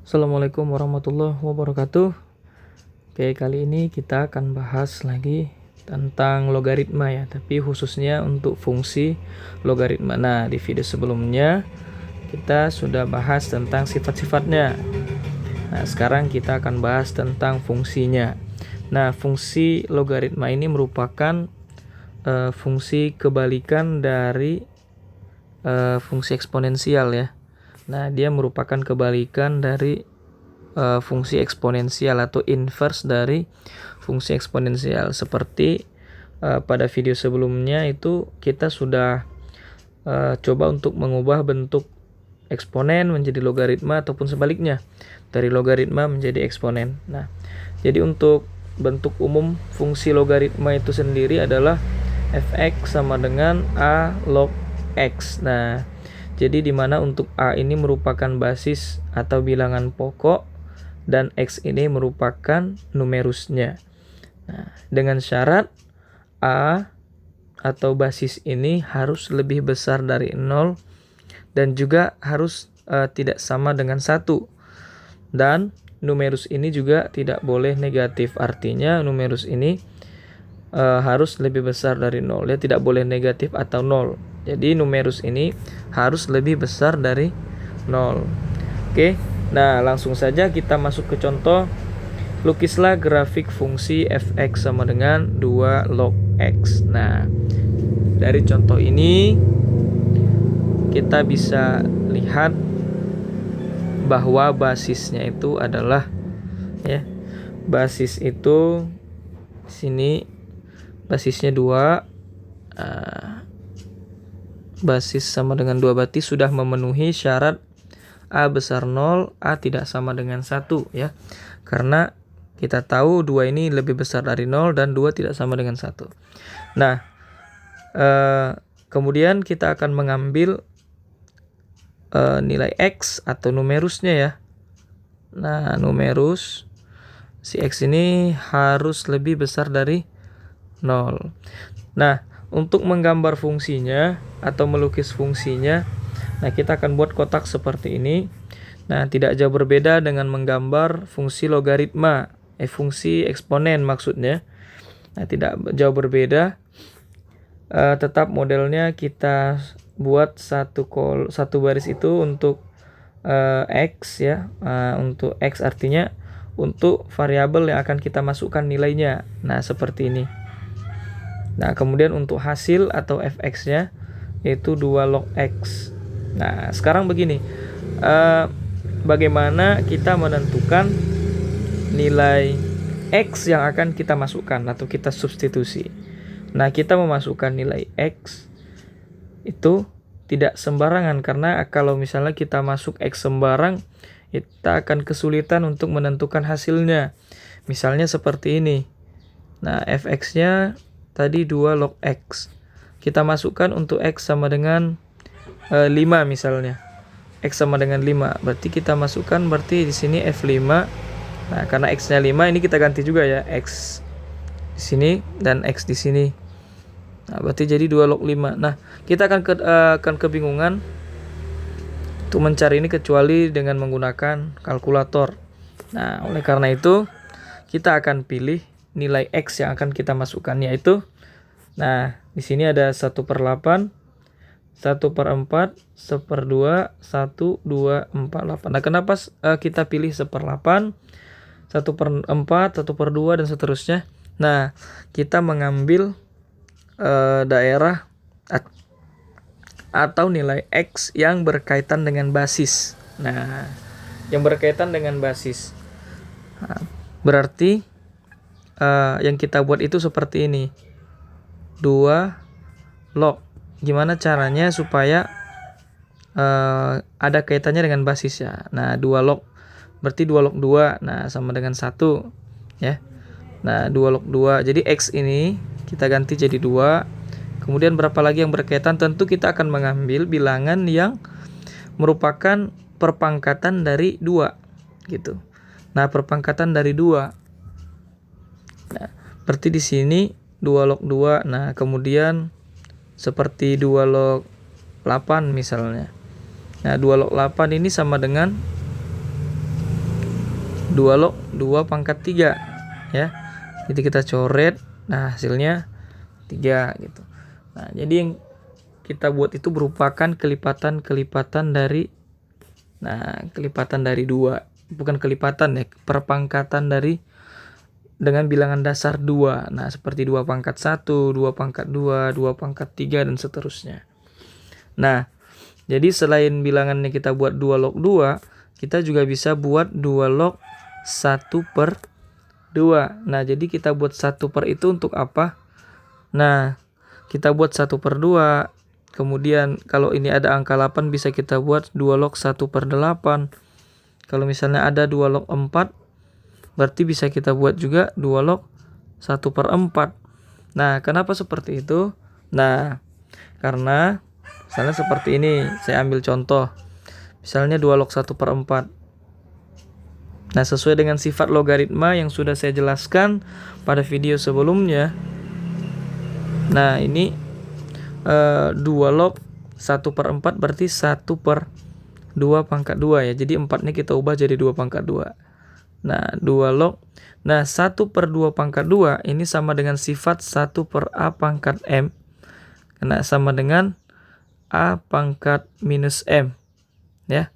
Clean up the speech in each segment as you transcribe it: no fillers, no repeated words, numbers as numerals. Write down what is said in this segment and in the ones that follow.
Assalamualaikum warahmatullahi wabarakatuh. Oke, kali ini kita akan bahas lagi tentang logaritma ya, tapi khususnya untuk fungsi logaritma. Nah, di video sebelumnya kita sudah bahas tentang sifat-sifatnya. Nah, sekarang kita akan bahas tentang fungsinya. Nah, fungsi logaritma ini merupakan fungsi kebalikan dari fungsi eksponensial ya. Nah, dia merupakan kebalikan dari fungsi eksponensial atau inverse dari fungsi eksponensial. Seperti pada video sebelumnya itu kita sudah coba untuk mengubah bentuk eksponen menjadi logaritma ataupun sebaliknya, dari logaritma menjadi eksponen. Nah, jadi untuk bentuk umum fungsi logaritma itu sendiri adalah fx sama dengan a log x. Nah, jadi dimana untuk A ini merupakan basis atau bilangan pokok dan X ini merupakan numerusnya. Nah, dengan syarat A atau basis ini harus lebih besar dari 0 dan juga harus tidak sama dengan 1. Dan numerus ini juga tidak boleh negatif. Artinya numerus ini harus lebih besar dari 0. Dia tidak boleh negatif atau 0. Jadi numerus ini harus lebih besar dari 0. Oke, nah langsung saja kita masuk ke contoh. Lukislah grafik fungsi fx sama dengan 2 log x. Nah, dari contoh ini kita bisa lihat bahwa basisnya itu adalah ya, basis itu sini basisnya 2, basis sama dengan 2 berarti sudah memenuhi syarat A besar 0, A tidak sama dengan 1 ya. Karena kita tahu 2 ini lebih besar dari 0 dan 2 tidak sama dengan 1. Nah, kemudian kita akan mengambil nilai X atau numerusnya ya. Nah, numerus si X ini harus lebih besar dari 0. Nah, untuk menggambar fungsinya atau melukis fungsinya, nah kita akan buat kotak seperti ini. Nah, tidak jauh berbeda dengan menggambar fungsi logaritma, fungsi eksponen maksudnya. Nah, tidak jauh berbeda. Tetap modelnya kita buat satu baris itu untuk X ya. Untuk X artinya untuk variabel yang akan kita masukkan nilainya. Nah, seperti ini. Nah, kemudian untuk hasil atau fx-nya yaitu 2 log x. Nah, sekarang begini. Bagaimana kita menentukan nilai x yang akan kita masukkan atau kita substitusi. Nah, kita memasukkan nilai x itu tidak sembarangan, karena kalau misalnya kita masuk x sembarang, kita akan kesulitan untuk menentukan hasilnya. Misalnya seperti ini. Nah, fx-nya tadi 2 log x. Kita masukkan untuk x sama dengan 5 misalnya. X sama dengan 5. Berarti kita masukkan berarti di sini F5. Nah, karena x-nya 5 ini kita ganti juga ya. X di sini dan x di sini. Nah, berarti jadi 2 log 5. Nah, kita akan kebingungan untuk mencari ini kecuali dengan menggunakan kalkulator. Nah, oleh karena itu kita akan pilih nilai X yang akan kita masukkan, yaitu nah, di sini ada 1/8, 1/4, 1/2, 1, 2, 4, 8. Nah, kenapa kita pilih 1/8, 1/4, 1/2 dan seterusnya? Nah, kita mengambil daerah atau nilai X yang berkaitan dengan basis. Nah, yang berkaitan dengan basis. Nah, berarti yang kita buat itu seperti ini. 2 log. Gimana caranya supaya ada kaitannya dengan basis ya. Nah, 2 log berarti 2 log 2. Nah, sama dengan 1 ya. Nah, 2 log 2. Jadi X ini kita ganti jadi 2. Kemudian berapa lagi yang berkaitan? Tentu kita akan mengambil bilangan yang merupakan perpangkatan dari 2 gitu. Nah, perpangkatan dari 2. Nah, berarti di sini 2 log 2. Nah, kemudian seperti 2 log 8 misalnya. Nah, 2 log 8 ini sama dengan 2 log 2 pangkat 3 ya. Jadi kita coret, nah hasilnya 3 gitu. Nah, jadi yang kita buat itu merupakan kelipatan dari kelipatan dari 2, bukan kelipatan ya, perpangkatan dari dengan bilangan dasar 2. Nah, seperti 2 pangkat 1, 2 pangkat 2, 2 pangkat 3 dan seterusnya. Nah, jadi selain bilangannya kita buat 2 log 2, kita juga bisa buat 2 log 1/2. Nah, jadi kita buat 1/, itu untuk apa? Nah, kita buat 1/2. Kemudian kalau ini ada angka 8 bisa kita buat 2 log 1/8. Kalau misalnya ada 2 log 4, berarti bisa kita buat juga 2 log 1/4. Nah, kenapa seperti itu? Nah, karena misalnya seperti ini, saya ambil contoh. Misalnya 2 log 1/4. Nah, sesuai dengan sifat logaritma yang sudah saya jelaskan pada video sebelumnya. Nah, ini 2 log 1/4 berarti 1/2 pangkat 2 ya. Jadi 4-nya kita ubah jadi 2 pangkat 2. Nah, 2 log. Nah, 1/2 pangkat 2 ini sama dengan sifat 1/A pangkat M. Karena sama dengan A pangkat minus M. Ya.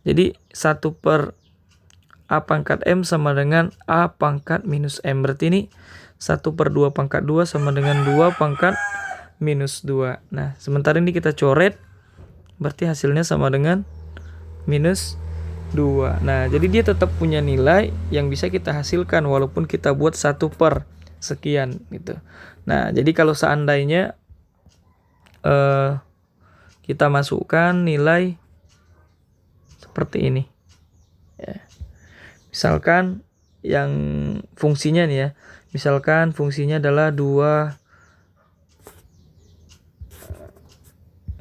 Jadi 1/A pangkat M sama dengan A pangkat minus M. Berarti ini 1/2 pangkat 2 sama dengan 2 pangkat minus 2. Nah, sementara ini kita coret, berarti hasilnya sama dengan minus 2. Nah, jadi dia tetap punya nilai yang bisa kita hasilkan walaupun kita buat 1/sekian gitu. Nah, jadi kalau seandainya kita masukkan nilai seperti ini ya. Misalkan yang fungsinya nih ya, misalkan fungsinya adalah 2,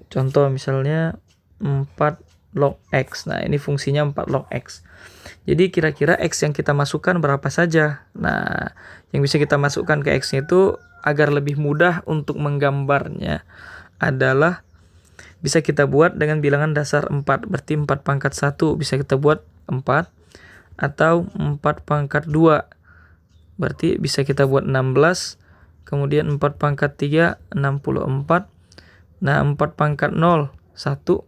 contoh misalnya 4 log X. Nah, ini fungsinya 4 log X. Jadi kira-kira X yang kita masukkan berapa saja? Nah, yang bisa kita masukkan ke X-nya itu agar lebih mudah untuk menggambarnya adalah bisa kita buat dengan bilangan dasar 4. Berarti 4 pangkat 1 bisa kita buat 4. Atau 4 pangkat 2. Berarti bisa kita buat 16. Kemudian 4 pangkat 3, 64. Nah, 4 pangkat 0, 1.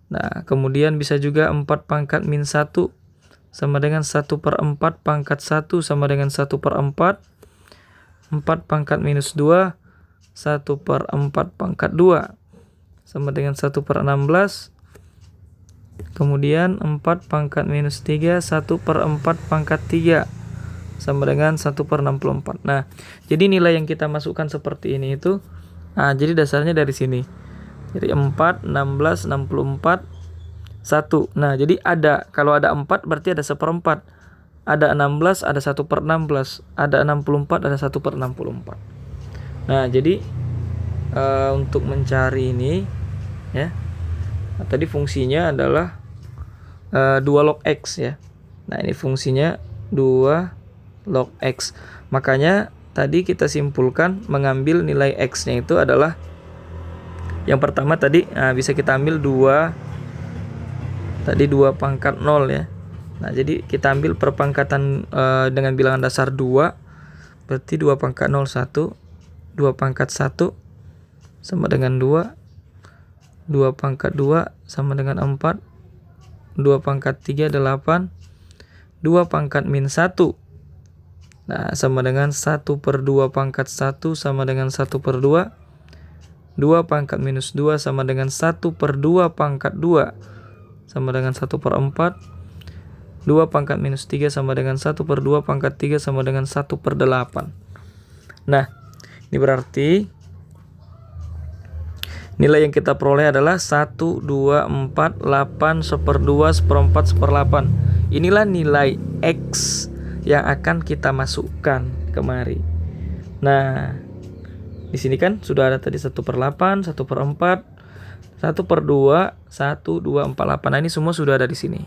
Nah, kemudian bisa juga 4 pangkat min 1 sama dengan 1/4 pangkat 1 sama dengan 1/4. 4 pangkat minus 2, 1/4 pangkat 2 sama dengan 1/16. Kemudian 4 pangkat minus 3, 1/4 pangkat 3 sama dengan 1/64. Nah, jadi nilai yang kita masukkan seperti ini itu, jadi dasarnya dari sini. Jadi 4, 16, 64, 1. Nah, jadi kalau ada 4 berarti ada 1/4. Ada 16, ada 1/16. Ada 64, ada 1/64. Nah, jadi untuk mencari ini ya. Nah, tadi fungsinya adalah 2 log X ya. Nah, ini fungsinya 2 log X. Makanya tadi kita simpulkan mengambil nilai X-nya itu adalah yang pertama tadi bisa kita ambil 2 pangkat 0 ya. Nah, jadi kita ambil perpangkatan dengan bilangan dasar 2. Berarti 2 pangkat 0 1, 2 pangkat 1 sama dengan 2, 2 pangkat 2 sama dengan 4, 2 pangkat 3 8, 2 pangkat min 1. Nah, sama dengan 1/2 pangkat 1 sama dengan 1/2. 2 pangkat minus 2 sama dengan 1/2 pangkat 2 sama dengan 1/4. 2 pangkat minus 3 sama dengan 1/2 pangkat 3 sama dengan 1/8. Nah, ini berarti nilai yang kita peroleh adalah 1, 2, 4, 8, 1/2, 1/4, 1/8. Inilah nilai X yang akan kita masukkan kemari. Nah, di sini kan sudah ada tadi 1/8, 1/4, 1/2, 1, 2, 4, 8. Nah, ini semua sudah ada di sini.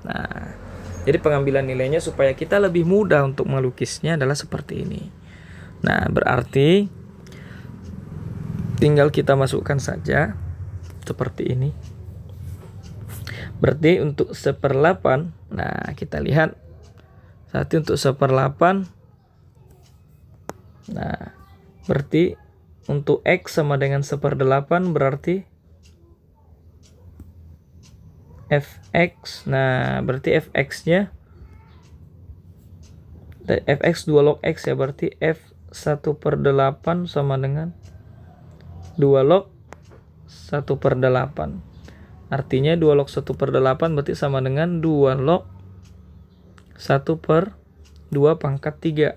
Nah, jadi pengambilan nilainya supaya kita lebih mudah untuk melukisnya adalah seperti ini. Nah, berarti tinggal kita masukkan saja seperti ini. Berarti untuk 1/8, nah kita lihat Berarti untuk 1/8. Nah, berarti untuk X sama dengan 1/8 berarti Fx. Nah, berarti Fx-nya Fx 2 log X ya, berarti F 1/8 sama dengan 2 log 1/8. Artinya 2 log 1/8 berarti sama dengan 2 log 1/2 pangkat 3.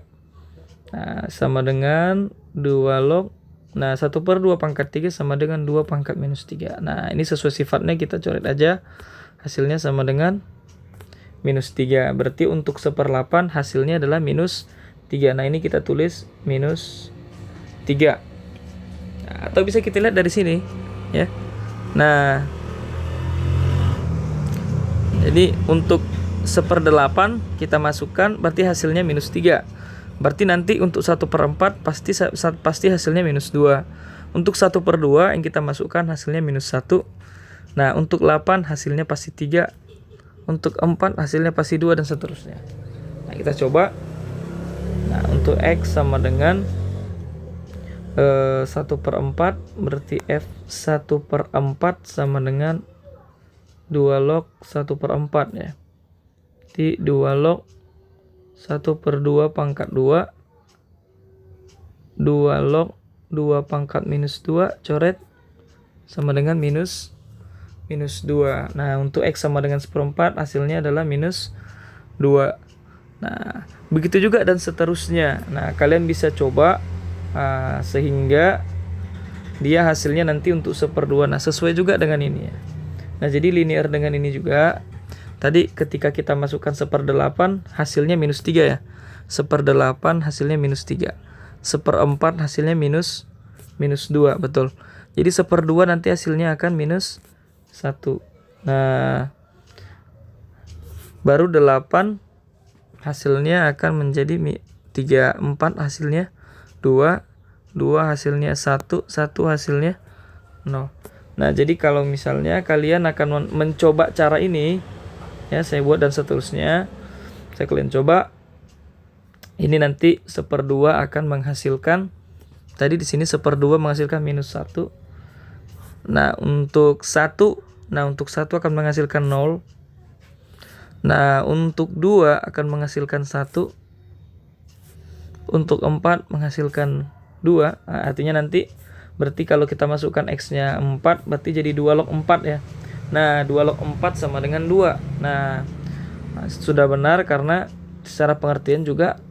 Nah, sama dengan 2 log. Nah, 1/2 pangkat 3 sama dengan 2 pangkat minus 3. Nah, ini sesuai sifatnya kita coret aja. Hasilnya sama dengan minus 3. Berarti untuk 1/8 hasilnya adalah minus 3. Nah, ini kita tulis minus 3. Nah, atau bisa kita lihat dari sini ya. Nah, jadi untuk 1/8 kita masukkan berarti hasilnya minus 3. Berarti nanti untuk 1/4 pasti hasilnya minus 2. Untuk 1/2 yang kita masukkan hasilnya minus 1. Nah, untuk 8 hasilnya pasti 3. Untuk 4 hasilnya pasti 2 dan seterusnya. Nah, kita coba. Nah, untuk X sama dengan 1/4 berarti F 1/4 sama dengan 2 log 1/4 ya. Jadi 2 log 1/2 pangkat 2. 2 log 2 pangkat minus 2 coret sama dengan minus 2. Nah, untuk X sama dengan 1/4 hasilnya adalah minus 2. Nah, begitu juga dan seterusnya. Nah, kalian bisa coba sehingga dia hasilnya nanti untuk 1/2. Nah, sesuai juga dengan ini ya. Nah, jadi linear dengan ini juga. Tadi ketika kita masukkan 1/8 hasilnya minus 3 ya. 1/8 hasilnya minus 3. 1/4 hasilnya minus 2, betul. Jadi 1/2 nanti hasilnya akan minus 1. Nah, baru 8 hasilnya akan menjadi 3, 4 hasilnya 2, 2 hasilnya 1, 1 hasilnya 0. Nah, jadi kalau misalnya kalian akan mencoba cara ini ya, saya buat dan seterusnya, saya kalian coba, ini nanti 1/2 akan menghasilkan, tadi di sini 1/2 menghasilkan minus 1. Nah, untuk 1 akan menghasilkan 0. Nah, untuk 2 akan menghasilkan 1. Untuk 4 menghasilkan 2. Nah, artinya nanti berarti kalau kita masukkan X-nya 4 berarti jadi 2 log 4 ya. Nah, 2 log 4 sama dengan 2. Nah, sudah benar karena secara pengertian juga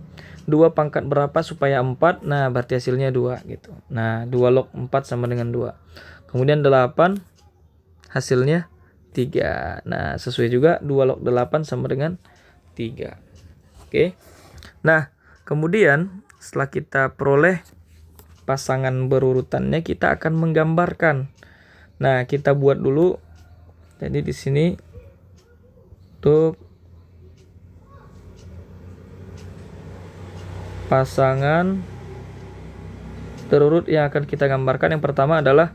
2 pangkat berapa supaya 4. Nah, berarti hasilnya 2 gitu. Nah, 2 log 4 sama dengan 2. Kemudian 8 hasilnya 3. Nah, sesuai juga 2 log 8 sama dengan 3. Oke. Nah, kemudian setelah kita peroleh pasangan berurutannya, kita akan menggambarkan. Nah, kita buat dulu. Jadi di sini untuk pasangan terurut yang akan kita gambarkan, yang pertama adalah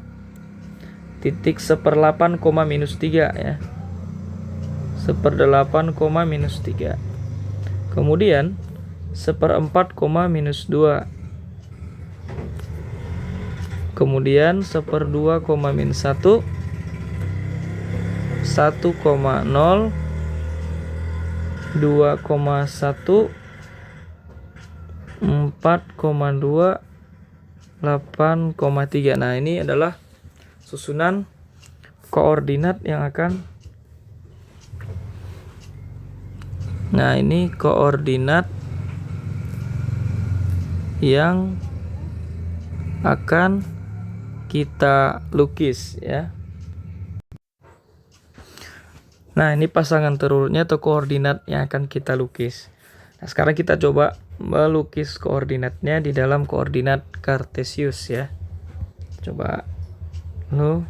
titik 1/8, minus 3 ya. 1/8, minus 3. Kemudian 1/4, minus 2. Kemudian 1/2, minus 1. 1,0. 2,1. 4,2. 8,3. Nah, ini adalah susunan koordinat yang akan, nah ini koordinat yang akan kita lukis ya. Nah, ini pasangan terurutnya atau koordinat yang akan kita lukis. Nah, sekarang kita coba melukis koordinatnya di dalam koordinat Kartesius ya. Coba lo.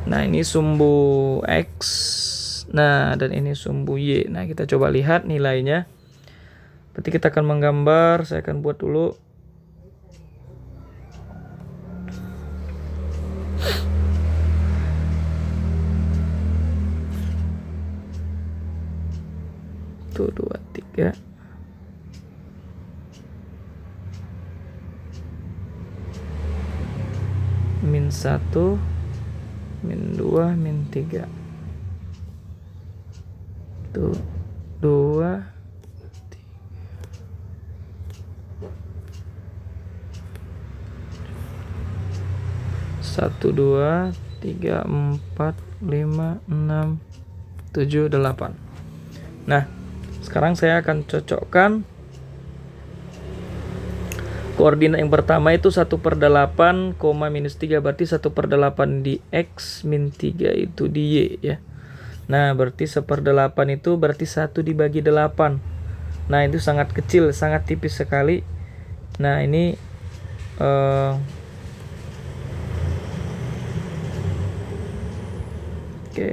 Nah, ini sumbu X. Nah, dan ini sumbu Y. Nah, kita coba lihat nilainya. Berarti kita akan menggambar, saya akan buat dulu. Tuh, 2, 3. Min 1, min 2, min 3. Tuh, 2, 1, 2, 3, 4, 5, 6, 7, 8. Nah, sekarang saya akan cocokkan koordinat yang pertama itu 1/8, minus 3, berarti 1/8 di X, min 3 itu di Y ya. Nah, berarti 1/8 itu berarti 1 dibagi 8. Nah, itu sangat kecil, sangat tipis sekali. Nah, ini oke.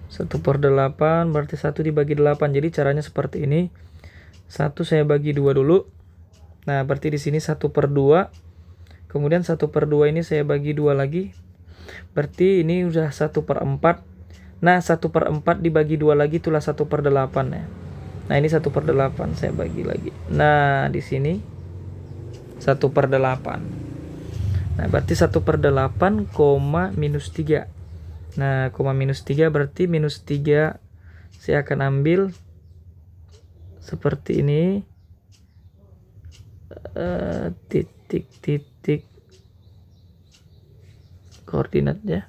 1/8 berarti 1 dibagi 8. Jadi caranya seperti ini. 1 saya bagi 2 dulu. Nah, berarti di sini 1/2. Kemudian 1/2 ini saya bagi 2 lagi. Berarti ini udah 1/4. Nah, 1/4 dibagi 2 lagi itulah 1/8 ya. Nah, ini 1/8 saya bagi lagi. Nah, di sini 1/8. Nah, berarti 1/8, minus 3. Nah, minus 3 berarti minus 3 saya akan ambil seperti ini. Titik koordinatnya,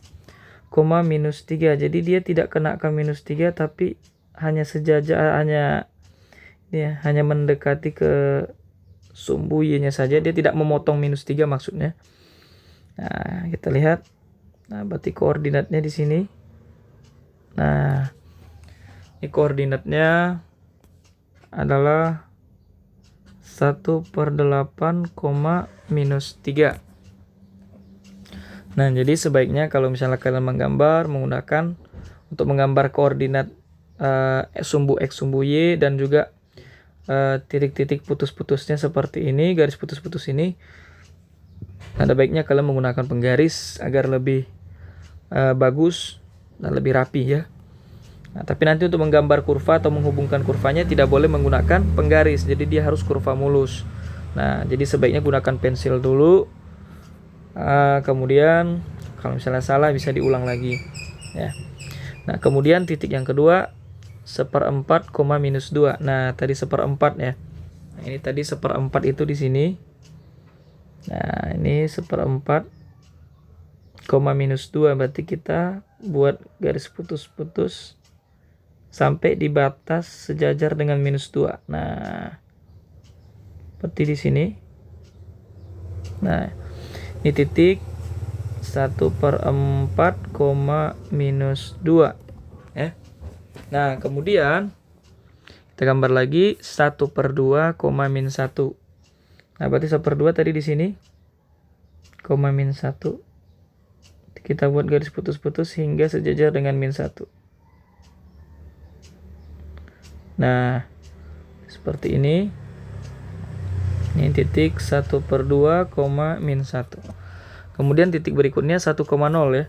minus 3. Jadi dia tidak kena ke minus 3, tapi hanya sejajar, hanya mendekati ke sumbu Y-nya saja. Dia tidak memotong minus 3 maksudnya. Nah, kita lihat. Nah, berarti koordinatnya di sini. Nah, ini koordinatnya adalah 1/8, minus 3. Nah, jadi sebaiknya kalau misalnya kalian menggunakan untuk menggambar koordinat sumbu X, sumbu Y, dan juga titik-titik putus-putusnya seperti ini, garis putus-putus ini, ada baiknya kalian menggunakan penggaris agar lebih bagus dan lebih rapi ya. Nah, tapi nanti untuk menggambar kurva atau menghubungkan kurvanya tidak boleh menggunakan penggaris, jadi dia harus kurva mulus. Nah, jadi sebaiknya gunakan pensil dulu. Kemudian kalau misalnya salah bisa diulang lagi ya. Nah, kemudian titik yang kedua 1/4, minus 2. Nah, tadi 1/4 ya. Nah, ini tadi 1/4 itu di sini. Nah, ini 1/4, minus 2, berarti kita buat garis putus-putus sampai di batas sejajar dengan minus 2. Nah, seperti di sini. Nah, ini titik 1/4, minus 2 ya. Nah, kemudian kita gambar lagi 1/2, min 1. Nah, berarti 1/2 tadi di sini, min 1. Kita buat garis putus-putus hingga sejajar dengan min 1. Nah, seperti ini. Ini titik 1/2, min 1. Kemudian titik berikutnya 1,0 ya.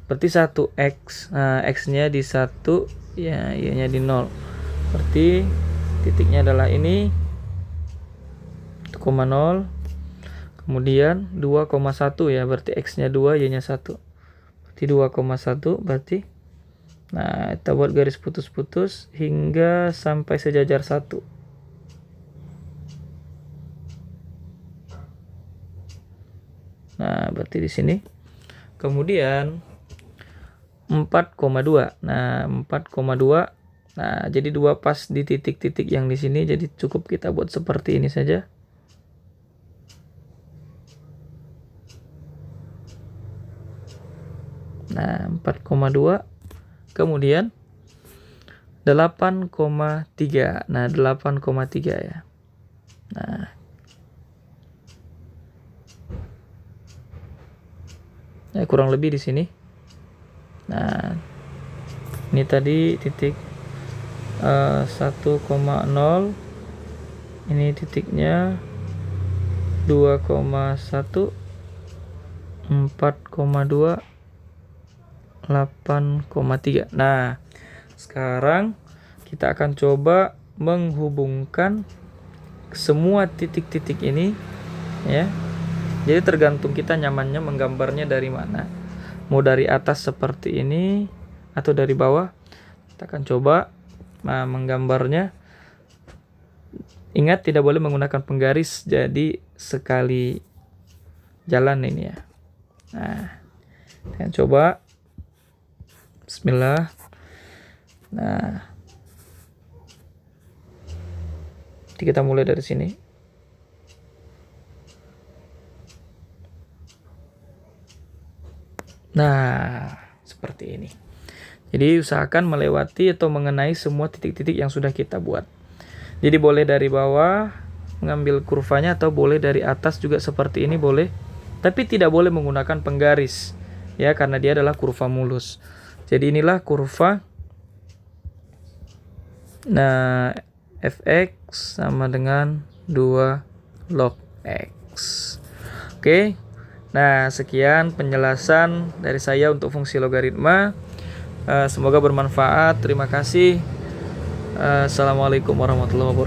Berarti 1x. Nah, x-nya di 1, ya, y-nya di 0. Berarti titiknya adalah ini 1,0. Kemudian 2,1 ya, berarti x-nya 2, y-nya 1. Berarti 2,1 berarti. Nah, kita buat garis putus-putus hingga sampai sejajar 1. Nah, berarti di sini. Kemudian 4,2. Nah, 4,2. Nah, jadi 2 pas di titik-titik yang di sini, jadi cukup kita buat seperti ini saja. Nah, 4,2. Kemudian 8,3. Nah, 8,3 ya. Nah, ya kurang lebih di sini. Ini tadi titik 1,0, ini titiknya 2,1, 4,2, 8,3. Nah, sekarang kita akan coba menghubungkan semua titik-titik ini ya. Jadi tergantung kita nyamannya menggambarnya dari mana. Mau dari atas seperti ini atau dari bawah. Kita akan coba menggambarnya. Ingat tidak boleh menggunakan penggaris, jadi sekali jalan ini ya. Nah, kita coba. Bismillah. Nah, jadi kita mulai dari sini. Nah, seperti ini. Jadi usahakan melewati atau mengenai semua titik-titik yang sudah kita buat. Jadi boleh dari bawah mengambil kurvanya atau boleh dari atas juga seperti ini boleh. Tapi tidak boleh menggunakan penggaris ya, karena dia adalah kurva mulus. Jadi inilah kurva. Nah, fx sama dengan 2 log x. Oke. Nah, sekian penjelasan dari saya untuk fungsi logaritma. Semoga bermanfaat. Terima kasih. Assalamualaikum warahmatullahi wabarakatuh.